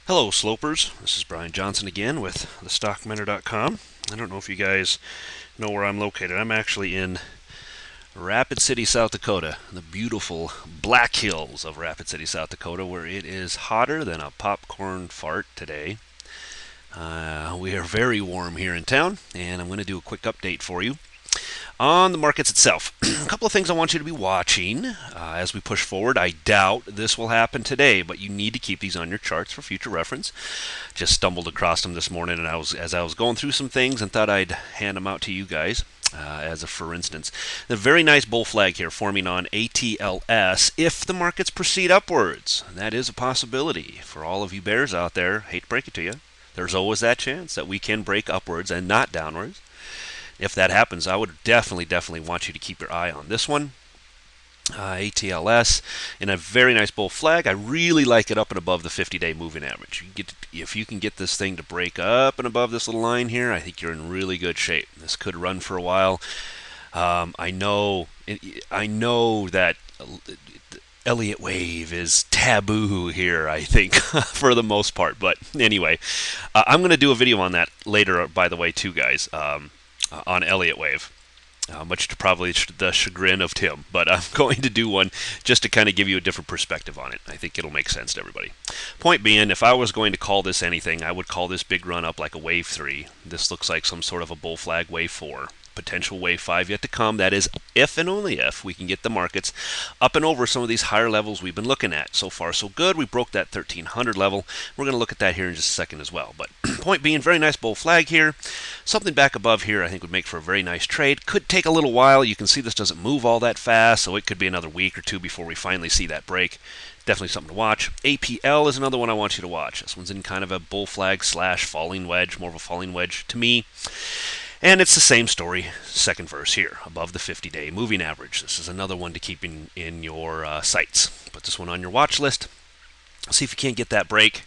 Hello, slopers. This is Brian Johnson again with thestockmentor.com. I don't know if you guys know where I'm located. I'm actually in Rapid City, South Dakota, the beautiful Black Hills of Rapid City, South Dakota, where it is hotter than a popcorn fart today. We are very warm here in town, and I'm going to do a quick update for you on the markets itself. A couple of things I want you to be watching as we push forward. I doubt this will happen today, but you need to keep these on your charts for future reference. Just stumbled across them this morning, and as I was going through some things, and thought I'd hand them out to you guys. As a for instance, the very nice bull flag here forming on ATLS if the markets proceed upwards. That is a possibility for all of you bears out there. Hate to break it to you. There's always that chance that we can break upwards and not downwards. If that happens, I would definitely want you to keep your eye on this one. ATLS in a very nice bull flag. I really like it up and above the 50-day moving average. If you can get this thing to break up and above this little line here, I think you're in really good shape. This could run for a while. I know that Elliott wave is taboo here, I think, for the most part. But anyway, I'm going to do a video on that later, by the way, too, guys, on Elliott wave. Much to probably the chagrin of Tim, but I'm going to do one just to kind of give you a different perspective on it. I think it'll make sense to everybody. Point being, if I was going to call this anything, I would call this big run up like a wave 3. This looks like some sort of a bull flag wave 4. Potential wave 5 yet to come. That is if and only if we can get the markets up and over some of these higher levels we've been looking at. So far so good. We broke that 1300 level. We're going to look at that here in just a second as well. But point being, very nice bull flag here. Something back above here I think would make for a very nice trade. Could take a little while. You can see this doesn't move all that fast, so it could be another week or two before we finally see that break. Definitely something to watch. APL is another one I want you to watch. This one's in kind of a bull flag slash falling wedge, more of a falling wedge to me. And it's the same story, second verse here, above the 50-day moving average. This is another one to keep in your sights. Put this one on your watch list. See if you can't get that break.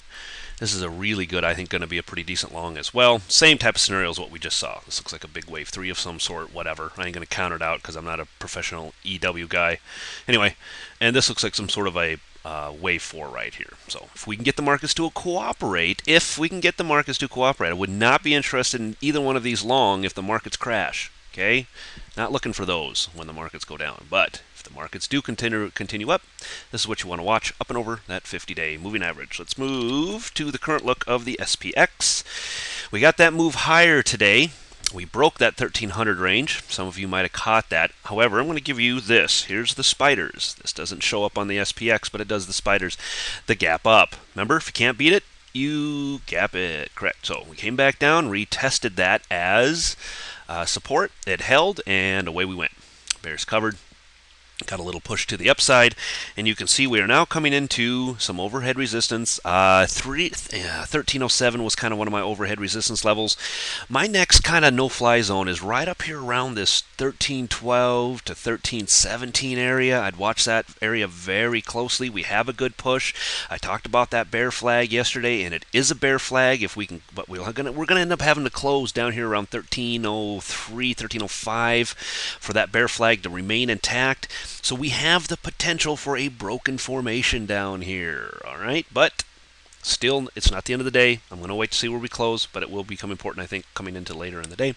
This is a really good, I think, going to be a pretty decent long as well. Same type of scenario as what we just saw. This looks like a big wave 3 of some sort, whatever. I ain't going to count it out because I'm not a professional EW guy. Anyway, and this looks like some sort of a wave 4 right here. So if we can get the markets to cooperate, I would not be interested in either one of these long if the markets crash. Okay? Not looking for those when the markets go down. But if the markets do continue up, this is what you want to watch up and over that 50-day moving average. Let's move to the current look of the SPX. We got that move higher today. We broke that 1300 range. Some of you might have caught that. However, I'm going to give you this. Here's the spiders. This doesn't show up on the SPX, but it does the spiders. The gap up. Remember, if you can't beat it, you gap it. Correct. So we came back down, retested that as support. It held, and away we went. Bears covered. Got a little push to the upside, and you can see we are now coming into some overhead resistance. 1307 was kind of one of my overhead resistance levels. My next kind of no-fly zone is right up here around this 1312 to 1317 area. I'd watch that area very closely. We have a good push. I talked about that bear flag yesterday, and it is a bear flag. If we can, but we're gonna end up having to close down here around 1303, 1305 for that bear flag to remain intact. So we have the potential for a broken formation down here, all right? But still, it's not the end of the day. I'm going to wait to see where we close, but it will become important, I think, coming into later in the day.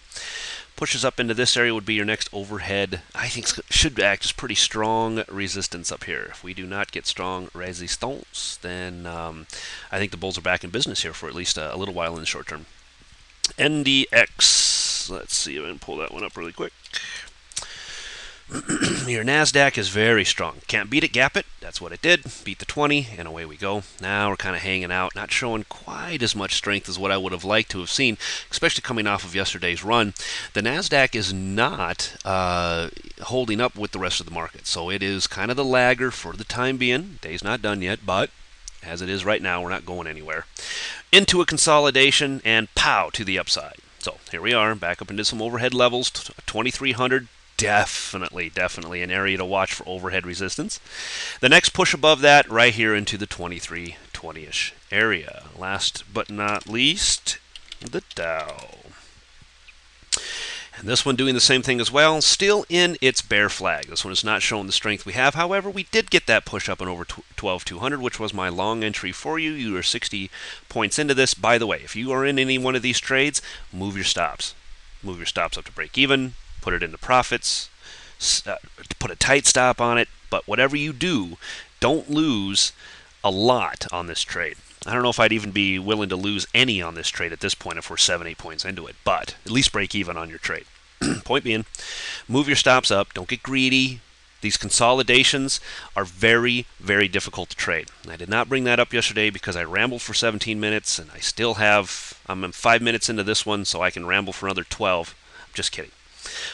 Pushes up into this area would be your next overhead. I think should act as pretty strong resistance up here. If we do not get strong resistance, then I think the bulls are back in business here for at least a little while in the short term. NDX. Let's see if I can pull that one up really quick. Your NASDAQ is very strong. Can't beat it, gap it. That's what it did. Beat the 20, and away we go. Now we're kind of hanging out, not showing quite as much strength as what I would have liked to have seen, especially coming off of yesterday's run. The NASDAQ is not holding up with the rest of the market, so it is kind of the lagger for the time being. Day's not done yet, but as it is right now, we're not going anywhere. Into a consolidation, and pow, to the upside. So here we are, back up into some overhead levels, 2300. Definitely an area to watch for overhead resistance. The next push above that, right here into the 2320-ish area. Last but not least, the Dow. And this one doing the same thing as well, still in its bear flag. This one is not showing the strength we have. However, we did get that push up and over 12,200, which was my long entry for you. You are 60 points into this. By the way, if you are in any one of these trades, move your stops. Move your stops up to break even, put it into profits, put a tight stop on it. But whatever you do, don't lose a lot on this trade. I don't know if I'd even be willing to lose any on this trade at this point if we're 7-8 points into it, but at least break even on your trade. Point being, move your stops up. Don't get greedy. These consolidations are very, very difficult to trade. I did not bring that up yesterday because I rambled for 17 minutes, and I still have, I'm 5 minutes into this one, so I can ramble for another 12. I'm just kidding.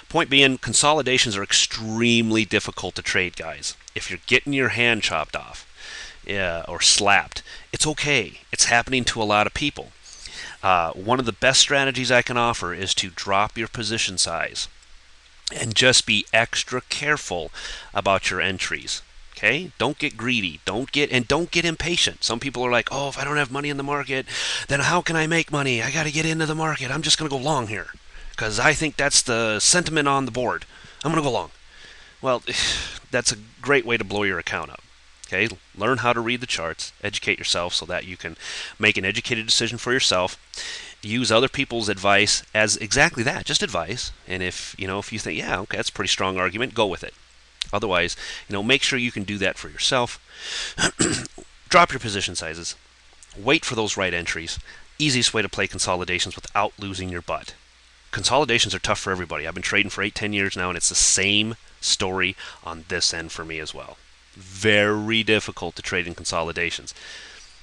Point being, consolidations are extremely difficult to trade, guys. If you're getting your hand chopped off, or slapped, it's okay. It's happening to a lot of people. One of the best strategies I can offer is to drop your position size and just be extra careful about your entries. Okay? Don't get greedy. Don't get impatient. Some people are like, "Oh, if I don't have money in the market, then how can I make money? I got to get into the market. I'm just going to go long here because I think that's the sentiment on the board. I'm going to go long." Well, that's a great way to blow your account up. Okay, learn how to read the charts, educate yourself so that you can make an educated decision for yourself. Use other people's advice as exactly that, just advice. And if you think, yeah, okay, that's a pretty strong argument, go with it. Otherwise, make sure you can do that for yourself. Drop your position sizes. Wait for those right entries. Easiest way to play consolidations without losing your butt. Consolidations are tough for everybody. I've been trading for 8-10 years now, and it's the same story on this end for me as well. Very difficult to trade in consolidations.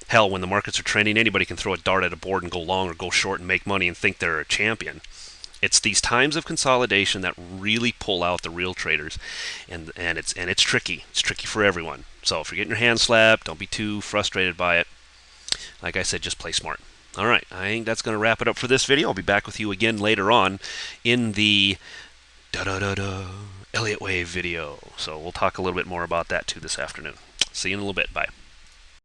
Hell, when the markets are trending, anybody can throw a dart at a board and go long or go short and make money and think they're a champion. It's these times of consolidation that really pull out the real traders, and it's tricky. It's tricky for everyone. So if you're getting your hand slapped, don't be too frustrated by it. Like I said, just play smart. All right, I think that's going to wrap it up for this video. I'll be back with you again later on in the Elliott Wave video. So we'll talk a little bit more about that too this afternoon. See you in a little bit. Bye.